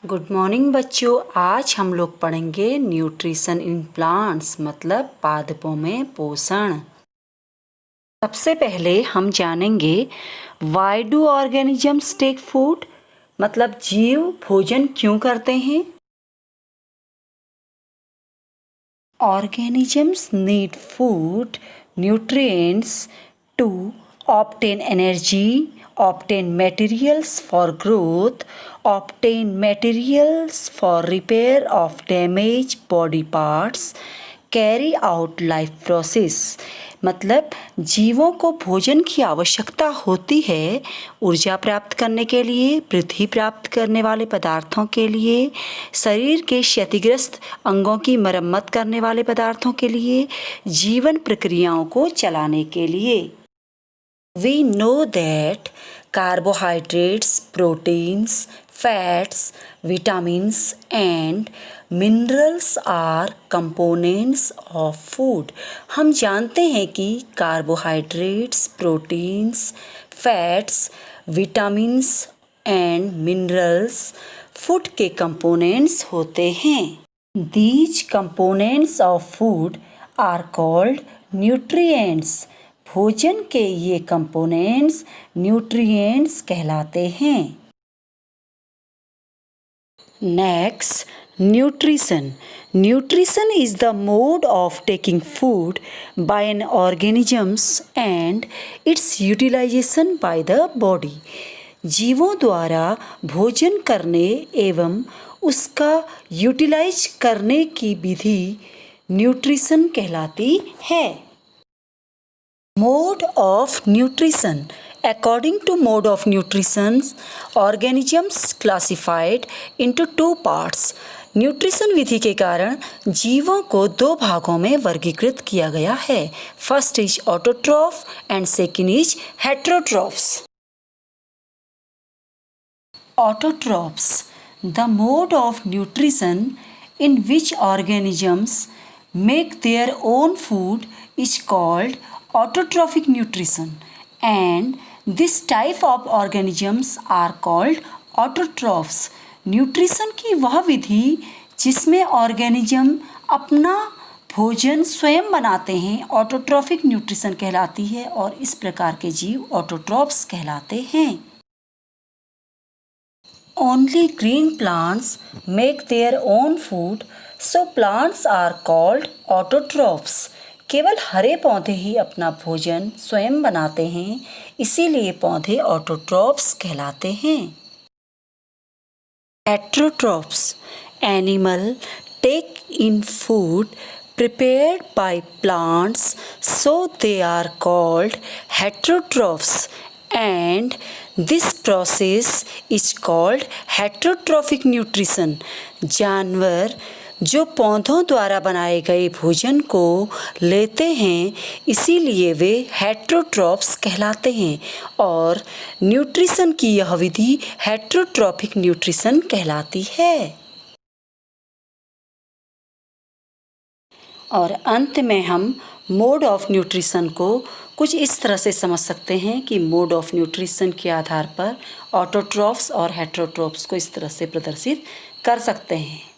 Good morning बच्चों। आज हम लोग पढ़ेंगे न्यूट्रिशन इन प्लांट्स मतलब पादपों में पोषण। सबसे पहले हम जानेंगे why do organisms take food मतलब जीव भोजन क्यों करते हैं। Organisms need food nutrients to obtain energy, obtain materials for growth, obtain materials for repair of damaged body parts, carry out life process। मतलब जीवों को भोजन की आवश्यकता होती है ऊर्जा प्राप्त करने के लिए, वृद्धि प्राप्त करने वाले पदार्थों के लिए, शरीर के क्षतिग्रस्त अंगों की मरम्मत करने वाले पदार्थों के लिए, जीवन प्रक्रियाओं को चलाने के लिए। We know that carbohydrates, proteins, fats, vitamins and minerals are components of food। हम जानते हैं कि carbohydrates, proteins, fats, vitamins and minerals food के कंपोनेंट्स होते हैं। These components of food are called nutrients। भोजन के ये कंपोनेंट्स न्यूट्रिएंट्स कहलाते हैं। Next, nutrition. Nutrition is the mode of taking food by an organisms and its utilisation by the body. जीवों द्वारा भोजन करने एवं उसका यूटिलाइज करने की विधि न्यूट्रिशन कहलाती है। Mode of nutrition. According to mode of nutrition, organisms classified into two parts। Nutrition विधि के कारण जीवों को दो भागों में वर्गीकृत किया गया है। First is autotroph and second is heterotrophs. Autotrophs, the mode of nutrition in which organisms make their own food is called autotrophic nutrition and this type of organisms are called autotrophs। Nutrition की वह विधि जिसमें organism अपना भोजन स्वयं बनाते हैं autotrophic nutrition कहलाती है और इस प्रकार के जीव ऑटोट्रॉफ्स कहलाते हैं। Only green plants make their own food, so plants are called autotrophs। केवल हरे पौधे ही अपना भोजन स्वयं बनाते हैं, इसीलिए पौधे ऑटोट्रॉफ्स कहलाते हैं। Heterotrophs, animal take in food prepared by plants, so they are called heterotrophs and this process is called heterotrophic nutrition। जानवर जो पौधों द्वारा बनाए गए भोजन को लेते हैं इसीलिए वे हेट्रोट्रॉफ्स कहलाते हैं और न्यूट्रिशन की यह विधि हेट्रोट्रॉफिक न्यूट्रिशन कहलाती है। और अंत में हम मोड ऑफ न्यूट्रिशन को कुछ इस तरह से समझ सकते हैं कि मोड ऑफ न्यूट्रिशन के आधार पर ऑटोट्रॉफ्स और हेट्रोट्रॉफ्स को इस तरह से प्रदर्शित कर सकते हैं।